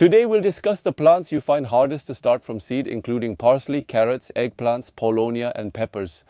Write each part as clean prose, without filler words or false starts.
Today we'll discuss the plants you find hardest to start from seed, including parsley, carrots, eggplants, paulownia and peppers.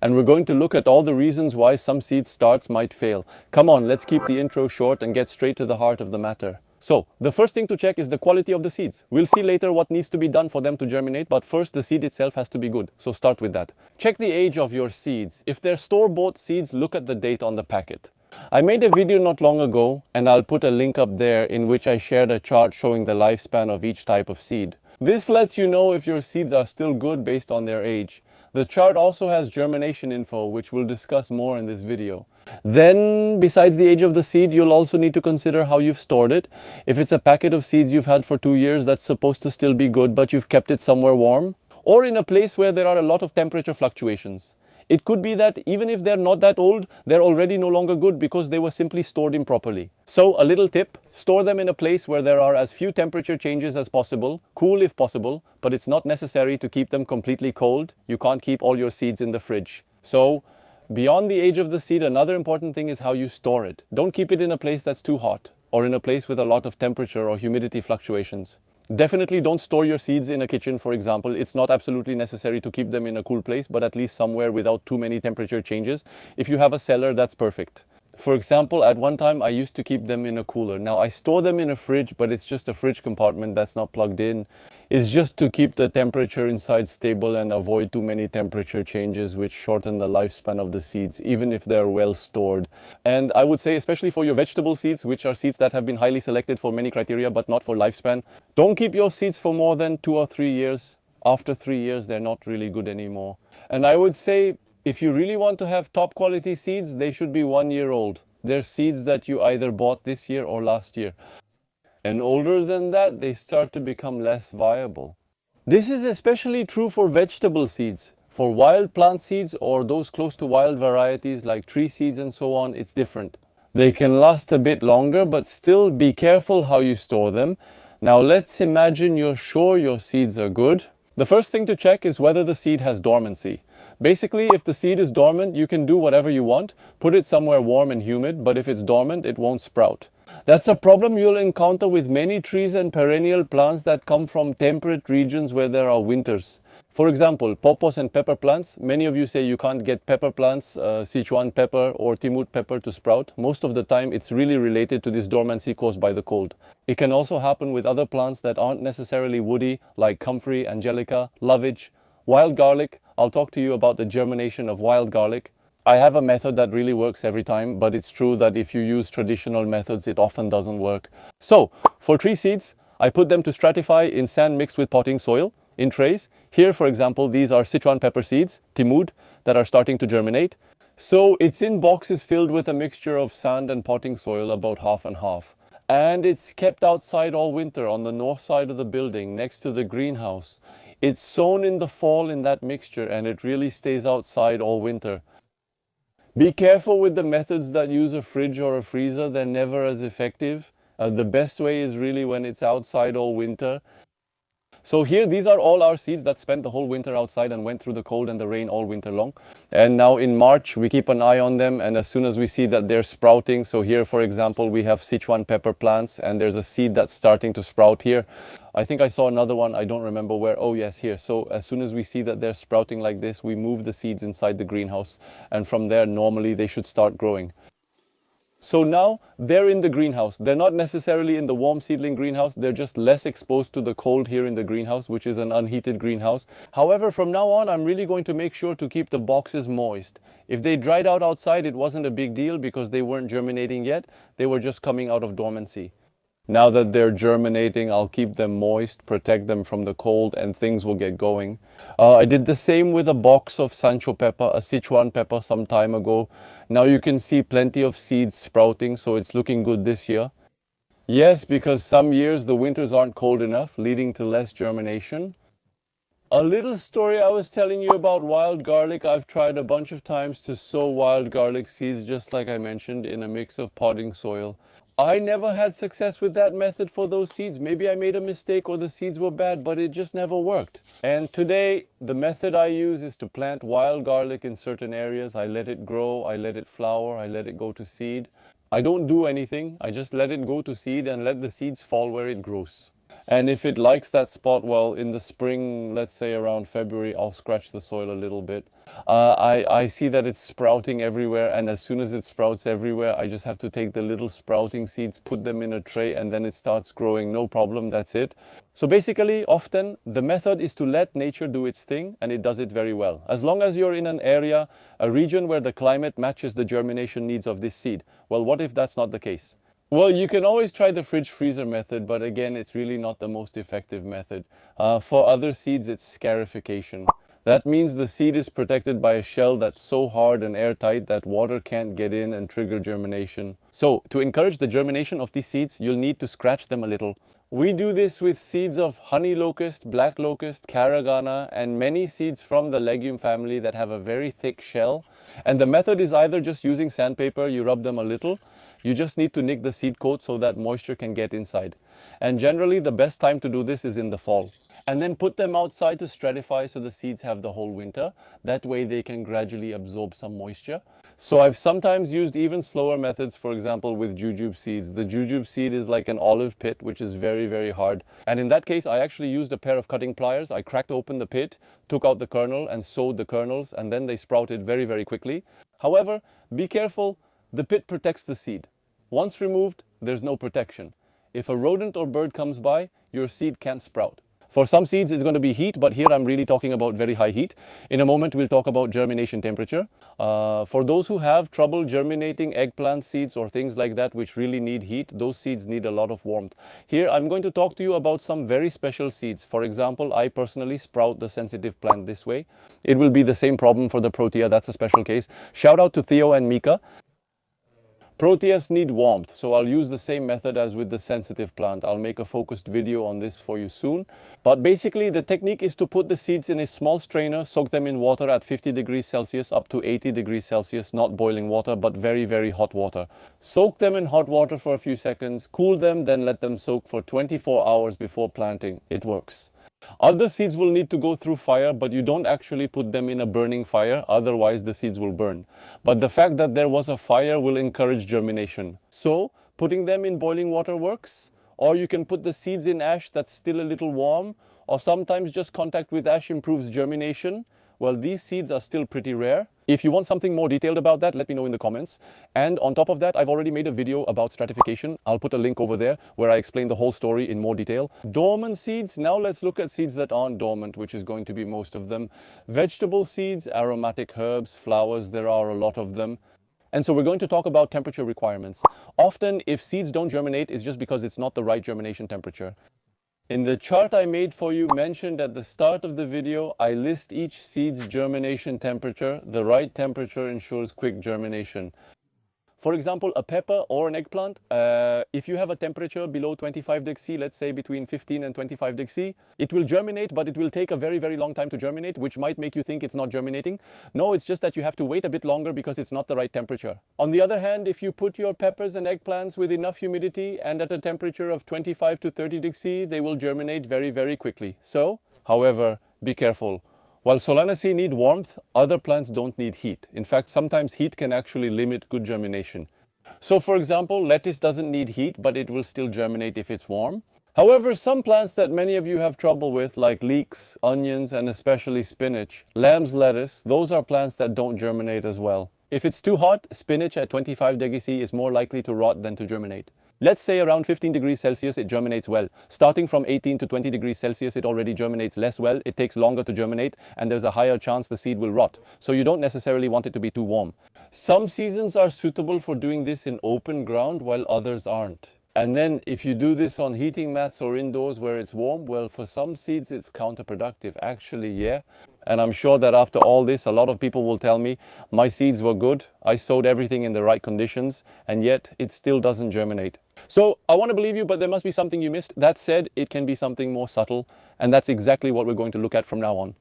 And we're going to look at all the reasons why some seed starts might fail. Come on, let's keep the intro short and get straight to the heart of the matter. So, the first thing to check is the quality of the seeds. We'll see later what needs to be done for them to germinate, but first the seed itself has to be good. So start with that. Check the age of your seeds. If they're store-bought seeds, look at the date on the packet. I made a video not long ago, and I'll put a link up there in which I shared a chart showing the lifespan of each type of seed. This lets you know if your seeds are still good based on their age. The chart also has germination info, which we'll discuss more in this video. Then, besides the age of the seed, you'll also need to consider how you've stored it. If it's a packet of seeds you've had for 2 years, that's supposed to still be good, but you've kept it somewhere warm, or in a place where there are a lot of temperature fluctuations. It could be that even if they're not that old, they're already no longer good because they were simply stored improperly. So, a little tip, store them in a place where there are as few temperature changes as possible, cool if possible, but it's not necessary to keep them completely cold. You can't keep all your seeds in the fridge. So, beyond the age of the seed, another important thing is how you store it. Don't keep it in a place that's too hot, or in a place with a lot of temperature or humidity fluctuations. Definitely don't store your seeds in a kitchen, for example. It's not absolutely necessary to keep them in a cool place, but at least somewhere without too many temperature changes. If you have a cellar, that's perfect. For example, at one time I used to keep them in a cooler. Now I store them in a fridge, but it's just a fridge compartment that's not plugged in. It's just to keep the temperature inside stable and avoid too many temperature changes which shorten the lifespan of the seeds, even if they're well stored. And I would say, especially for your vegetable seeds, which are seeds that have been highly selected for many criteria but not for lifespan, don't keep your seeds for more than 2 or 3 years. After 3 years, they're not really good anymore. And I would say, if you really want to have top quality seeds, they should be 1 year old. They're seeds that you either bought this year or last year. And older than that, they start to become less viable. This is especially true for vegetable seeds. For wild plant seeds or those close to wild varieties like tree seeds and so on, it's different. They can last a bit longer, but still be careful how you store them. Now let's imagine you're sure your seeds are good. The first thing to check is whether the seed has dormancy. Basically, if the seed is dormant, you can do whatever you want. Put it somewhere warm and humid, but if it's dormant, it won't sprout. That's a problem you'll encounter with many trees and perennial plants that come from temperate regions where there are winters. For example, pawpaws and pepper plants. Many of you say you can't get pepper plants, Sichuan pepper or Timut pepper to sprout. Most of the time it's really related to this dormancy caused by the cold. It can also happen with other plants that aren't necessarily woody, like comfrey, angelica, lovage, wild garlic. I'll talk to you about the germination of wild garlic. I have a method that really works every time, but it's true that if you use traditional methods, it often doesn't work. So, for tree seeds, I put them to stratify in sand mixed with potting soil in trays. Here, for example, these are Sichuan pepper seeds, Timud, that are starting to germinate. So it's in boxes filled with a mixture of sand and potting soil, about half and half. And it's kept outside all winter on the north side of the building, next to the greenhouse. It's sown in the fall in that mixture, and it really stays outside all winter. Be careful with the methods that use a fridge or a freezer. They're never as effective. The best way is really when it's outside all winter. So here, these are all our seeds that spent the whole winter outside and went through the cold and the rain all winter long. And now in March, we keep an eye on them, and as soon as we see that they're sprouting, so here, for example, we have Sichuan pepper plants, and there's a seed that's starting to sprout here. I think I saw another one, I don't remember where. Oh yes, here. So as soon as we see that they're sprouting like this, we move the seeds inside the greenhouse, and from there, normally they should start growing. So now they're in the greenhouse. They're not necessarily in the warm seedling greenhouse. They're just less exposed to the cold here in the greenhouse, which is an unheated greenhouse. However, from now on, I'm really going to make sure to keep the boxes moist. If they dried out outside, it wasn't a big deal because they weren't germinating yet. They were just coming out of dormancy. Now that they're germinating, I'll keep them moist, protect them from the cold, and things will get going. I did the same with a box of Sancho pepper, a Sichuan pepper some time ago. Now you can see plenty of seeds sprouting, so it's looking good this year. Yes, because some years the winters aren't cold enough, leading to less germination. A little story I was telling you about wild garlic. I've tried a bunch of times to sow wild garlic seeds, just like I mentioned, in a mix of potting soil. I never had success with that method for those seeds. Maybe I made a mistake or the seeds were bad, but it just never worked. And today, the method I use is to plant wild garlic in certain areas. I let it grow, I let it flower, I let it go to seed. I don't do anything. I just let it go to seed and let the seeds fall where it grows. And if it likes that spot, well, in the spring, let's say around February, I'll scratch the soil a little bit. I see that it's sprouting everywhere, and as soon as it sprouts everywhere, I just have to take the little sprouting seeds, put them in a tray, and then it starts growing. No problem, that's it. So basically, often the method is to let nature do its thing, and it does it very well. As long as you're in an area, a region where the climate matches the germination needs of this seed. Well, what if that's not the case? Well, you can always try the fridge freezer method, but again, it's really not the most effective method. For other seeds, it's scarification. That means the seed is protected by a shell that's so hard and airtight that water can't get in and trigger germination. So, to encourage the germination of these seeds, you'll need to scratch them a little. We do this with seeds of honey locust, black locust, caragana, and many seeds from the legume family that have a very thick shell. And the method is either just using sandpaper, you rub them a little. You just need to nick the seed coat so that moisture can get inside. And generally the best time to do this is in the fall. And then put them outside to stratify so the seeds have the whole winter. That way they can gradually absorb some moisture. So I've sometimes used even slower methods, for example with jujube seeds. The jujube seed is like an olive pit, which is very, very hard. And in that case, I actually used a pair of cutting pliers. I cracked open the pit, took out the kernel and sowed the kernels, and then they sprouted very, very quickly. However, be careful, the pit protects the seed. Once removed, there's no protection. If a rodent or bird comes by, your seed can't sprout. For some seeds, it's going to be heat, but here I'm really talking about very high heat. In a moment, we'll talk about germination temperature. For those who have trouble germinating eggplant seeds or things like that which really need heat, those seeds need a lot of warmth. Here, I'm going to talk to you about some very special seeds. For example, I personally sprout the sensitive plant this way. It will be the same problem for the protea. That's a special case. Shout out to Theo and Mika. Proteas need warmth, so I'll use the same method as with the sensitive plant. I'll make a focused video on this for you soon. But basically the technique is to put the seeds in a small strainer, soak them in water at 50 degrees Celsius up to 80 degrees Celsius, not boiling water, but very, very hot water. Soak them in hot water for a few seconds, cool them, then let them soak for 24 hours before planting. It works. Other seeds will need to go through fire, but you don't actually put them in a burning fire, otherwise the seeds will burn. But the fact that there was a fire will encourage germination. So, putting them in boiling water works, or you can put the seeds in ash that's still a little warm, or sometimes just contact with ash improves germination. Well, these seeds are still pretty rare. If you want something more detailed about that, let me know in the comments. And on top of that, I've already made a video about stratification. I'll put a link over there where I explain the whole story in more detail. Dormant seeds. Now let's look at seeds that aren't dormant, which is going to be most of them. Vegetable seeds, aromatic herbs, flowers, there are a lot of them. And so we're going to talk about temperature requirements. Often, if seeds don't germinate, it's just because it's not the right germination temperature. In the chart I made for you mentioned at the start of the video, I list each seed's germination temperature. The right temperature ensures quick germination. For example, a pepper or an eggplant, if you have a temperature below 25 degrees C, let's say between 15 and 25 degrees C, it will germinate, but it will take a very, very long time to germinate, which might make you think it's not germinating. No, it's just that you have to wait a bit longer because it's not the right temperature. On the other hand, if you put your peppers and eggplants with enough humidity and at a temperature of 25 to 30 degrees C, they will germinate very, very quickly. So, however, be careful. While Solanaceae need warmth, other plants don't need heat. In fact, sometimes heat can actually limit good germination. So for example, lettuce doesn't need heat, but it will still germinate if it's warm. However, some plants that many of you have trouble with, like leeks, onions, and especially spinach, lamb's lettuce, those are plants that don't germinate as well. If it's too hot, spinach at 25 degrees C is more likely to rot than to germinate. Let's say around 15 degrees Celsius, it germinates well. Starting from 18 to 20 degrees Celsius, it already germinates less well. It takes longer to germinate, and there's a higher chance the seed will rot. So you don't necessarily want it to be too warm. Some seasons are suitable for doing this in open ground, while others aren't. And then if you do this on heating mats or indoors where it's warm, well, for some seeds it's counterproductive. Actually, yeah. And I'm sure that after all this, a lot of people will tell me, my seeds were good, I sowed everything in the right conditions, and yet it still doesn't germinate. So I want to believe you, but there must be something you missed. That said, it can be something more subtle, and that's exactly what we're going to look at from now on.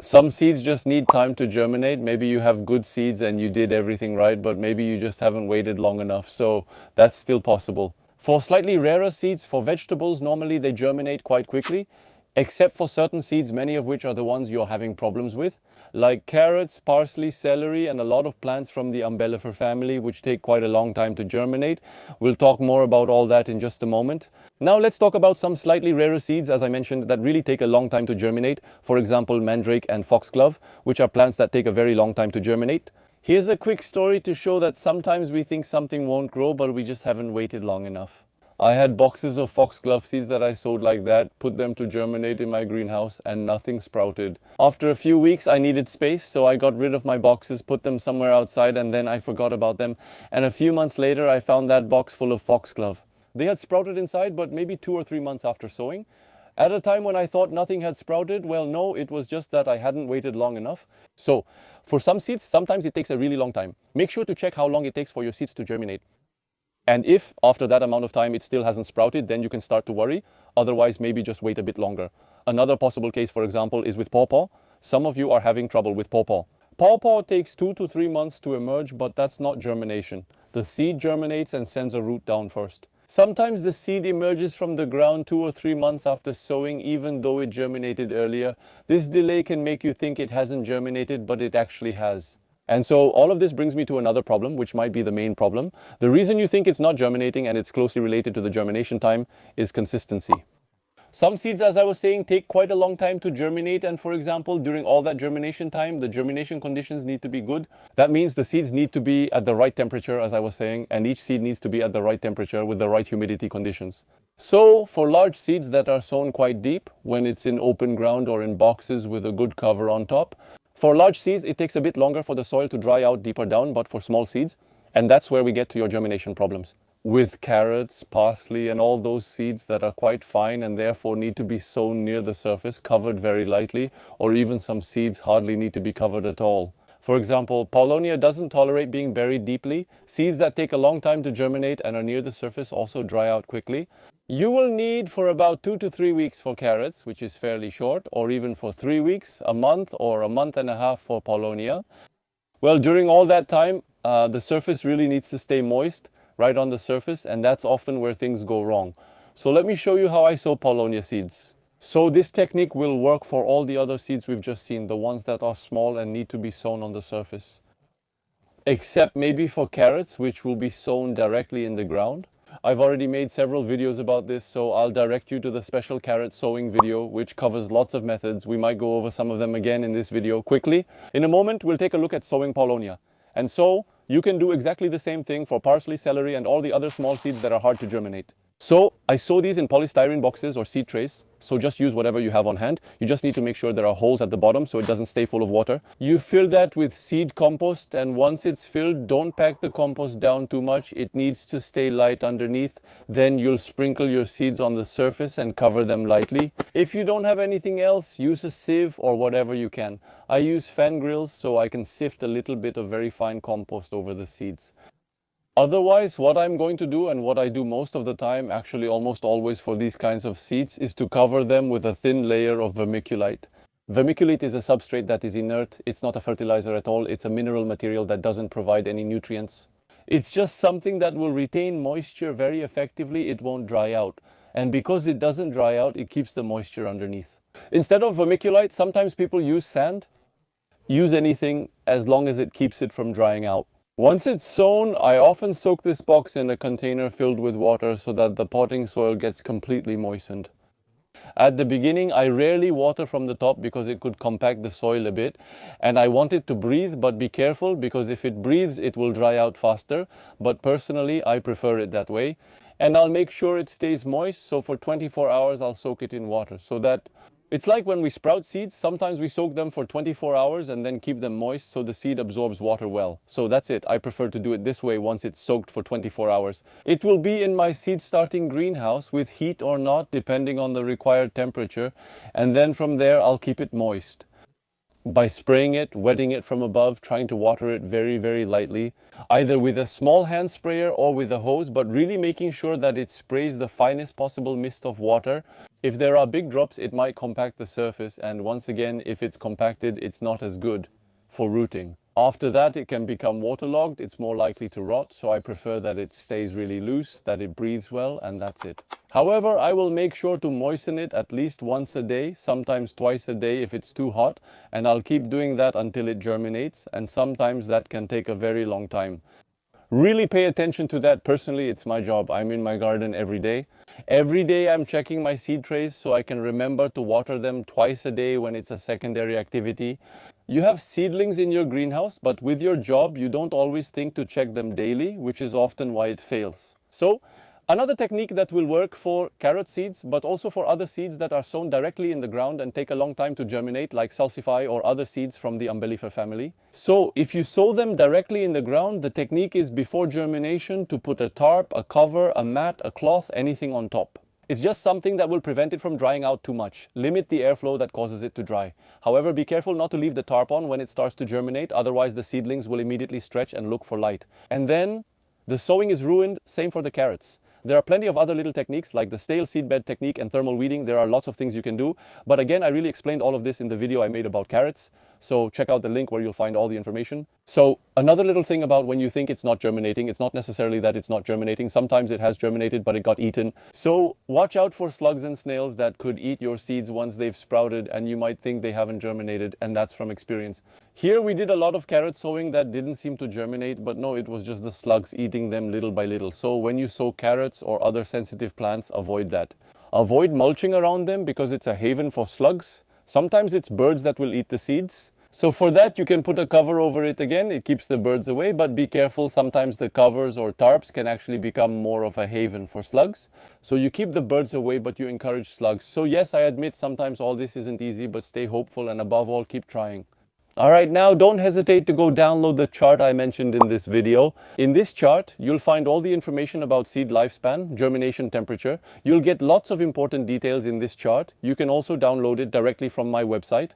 Some seeds just need time to germinate. Maybe you have good seeds and you did everything right, but maybe you just haven't waited long enough, so that's still possible. For slightly rarer seeds, for vegetables, normally they germinate quite quickly. except for certain seeds, many of which are the ones you're having problems with, like carrots, parsley, celery, and a lot of plants from the umbellifer family, which take quite a long time to germinate. We'll talk more about all that in just a moment. Now let's talk about some slightly rarer seeds, as I mentioned, that really take a long time to germinate. For example, mandrake and foxglove, which are plants that take a very long time to germinate. Here's a quick story to show that sometimes we think something won't grow, but we just haven't waited long enough. I had boxes of foxglove seeds that I sowed like that, put them to germinate in my greenhouse, and nothing sprouted. After a few weeks I needed space, so I got rid of my boxes, put them somewhere outside, and then I forgot about them. And a few months later I found that box full of foxglove. They had sprouted inside, but maybe 2 or 3 months after sowing. At a time when I thought nothing had sprouted, well, no, it was just that I hadn't waited long enough. So for some seeds, sometimes it takes a really long time. Make sure to check how long it takes for your seeds to germinate. And if after that amount of time it still hasn't sprouted, then you can start to worry. Otherwise, maybe just wait a bit longer. Another possible case, for example, is with pawpaw. Some of you are having trouble with pawpaw. Pawpaw takes 2 to 3 months to emerge, but that's not germination. The seed germinates and sends a root down first. Sometimes the seed emerges from the ground 2 or 3 months after sowing, even though it germinated earlier. This delay can make you think it hasn't germinated, but it actually has. And so all of this brings me to another problem, which might be the main problem. The reason you think it's not germinating, and it's closely related to the germination time, is consistency. Some seeds, as I was saying, take quite a long time to germinate, and for example, during all that germination time, the germination conditions need to be good. That means the seeds need to be at the right temperature, as I was saying, and each seed needs to be at the right temperature with the right humidity conditions. So for large seeds that are sown quite deep, when it's in open ground or in boxes with a good cover on top, for large seeds, it takes a bit longer for the soil to dry out deeper down, but for small seeds, and that's where we get to your germination problems. With carrots, parsley, and all those seeds that are quite fine and therefore need to be sown near the surface, covered very lightly, or even some seeds hardly need to be covered at all. For example, Paulownia doesn't tolerate being buried deeply. Seeds that take a long time to germinate and are near the surface also dry out quickly. You will need for about 2 to 3 weeks for carrots, which is fairly short, or even for 3 weeks, a month, or a month and a half for Paulownia. Well, during all that time, the surface really needs to stay moist, right on the surface, and that's often where things go wrong. So let me show you how I sow Paulownia seeds. So this technique will work for all the other seeds we've just seen, the ones that are small and need to be sown on the surface. Except maybe for carrots, which will be sown directly in the ground. I've already made several videos about this, so I'll direct you to the special carrot sowing video, which covers lots of methods. We might go over some of them again in this video quickly. In a moment, we'll take a look at sowing Paulownia. And so you can do exactly the same thing for parsley, celery, and all the other small seeds that are hard to germinate. So I sow these in polystyrene boxes or seed trays. So just use whatever you have on hand. You just need to make sure there are holes at the bottom so it doesn't stay full of water. You fill that with seed compost, and once it's filled, don't pack the compost down too much. It needs to stay light underneath. Then you'll sprinkle your seeds on the surface and cover them lightly. If you don't have anything else, use a sieve or whatever you can. I use fan grills so I can sift a little bit of very fine compost over the seeds. Otherwise, what I'm going to do, and what I do most of the time, actually almost always for these kinds of seeds, is to cover them with a thin layer of vermiculite. Vermiculite is a substrate that is inert. It's not a fertilizer at all. It's a mineral material that doesn't provide any nutrients. It's just something that will retain moisture very effectively. It won't dry out. And because it doesn't dry out, it keeps the moisture underneath. Instead of vermiculite, sometimes people use sand. Use anything as long as it keeps it from drying out. Once it's sown, I often soak this box in a container filled with water so that the potting soil gets completely moistened. At the beginning, I rarely water from the top because it could compact the soil a bit, and I want it to breathe, but be careful because if it breathes, it will dry out faster. But personally, I prefer it that way. And I'll make sure it stays moist, so for 24 hours I'll soak it in water so that it's like when we sprout seeds. Sometimes we soak them for 24 hours and then keep them moist so the seed absorbs water well. So that's it. I prefer to do it this way once it's soaked for 24 hours. It will be in my seed starting greenhouse with heat or not, depending on the required temperature. And then from there, I'll keep it moist by spraying it, wetting it from above, trying to water it very, very lightly, either with a small hand sprayer or with a hose, but really making sure that it sprays the finest possible mist of water. If there are big drops, it might compact the surface, and once again, if it's compacted, it's not as good for rooting. After that, it can become waterlogged. It's more likely to rot, so I prefer that it stays really loose, that it breathes well, and that's it. However, I will make sure to moisten it at least once a day, sometimes twice a day if it's too hot, and I'll keep doing that until it germinates, and sometimes that can take a very long time. Really pay attention to that. Personally, it's my job. I'm in my garden every day. Every day I'm checking my seed trays so I can remember to water them twice a day when it's a secondary activity. You have seedlings in your greenhouse, but with your job, you don't always think to check them daily, which is often why it fails. So, another technique that will work for carrot seeds, but also for other seeds that are sown directly in the ground and take a long time to germinate, like salsify or other seeds from the umbellifer family. So if you sow them directly in the ground, the technique is before germination to put a tarp, a cover, a mat, a cloth, anything on top. It's just something that will prevent it from drying out too much. Limit the airflow that causes it to dry. However, be careful not to leave the tarp on when it starts to germinate, otherwise the seedlings will immediately stretch and look for light. And then the sowing is ruined, same for the carrots. There are plenty of other little techniques like the stale seedbed technique and thermal weeding. There are lots of things you can do. But again, I really explained all of this in the video I made about carrots. So check out the link where you'll find all the information. So another little thing about when you think it's not germinating, it's not necessarily that it's not germinating. Sometimes it has germinated, but it got eaten. So watch out for slugs and snails that could eat your seeds once they've sprouted and you might think they haven't germinated, and that's from experience. Here we did a lot of carrot sowing that didn't seem to germinate, but no, it was just the slugs eating them little by little. So when you sow carrots or other sensitive plants, avoid that. Avoid mulching around them because it's a haven for slugs. Sometimes it's birds that will eat the seeds. So for that, you can put a cover over it again. It keeps the birds away, but be careful. Sometimes the covers or tarps can actually become more of a haven for slugs. So you keep the birds away, but you encourage slugs. So yes, I admit sometimes all this isn't easy, but stay hopeful and above all, keep trying. Alright, now don't hesitate to go download the chart I mentioned in this video. In this chart, you'll find all the information about seed lifespan, germination temperature. You'll get lots of important details in this chart. You can also download it directly from my website.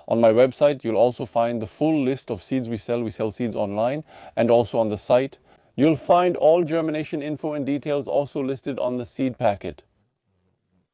On my website, you'll also find the full list of seeds we sell. We sell seeds online and also on the site. You'll find all germination info and details also listed on the seed packet.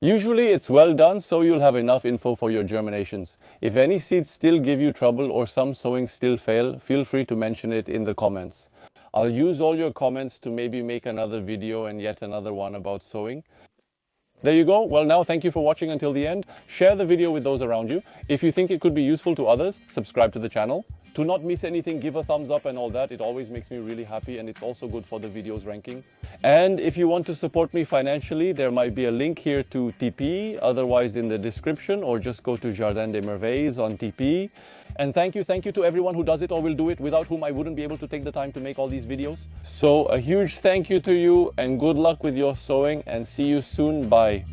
Usually it's well done, so you'll have enough info for your germinations. If any seeds still give you trouble or some sowings still fail, feel free to mention it in the comments. I'll use all your comments to maybe make another video and yet another one about sowing. There you go. Well, now thank you for watching until the end. Share the video with those around you. If you think it could be useful to others, subscribe to the channel. To not miss anything, give a thumbs up and all that. It always makes me really happy and it's also good for the video's ranking. And if you want to support me financially, there might be a link here to TP, otherwise in the description, or just go to Jardin des Merveilles on TP. And thank you to everyone who does it or will do it, without whom I wouldn't be able to take the time to make all these videos. So a huge thank you to you and good luck with your sowing, and see you soon. Bye.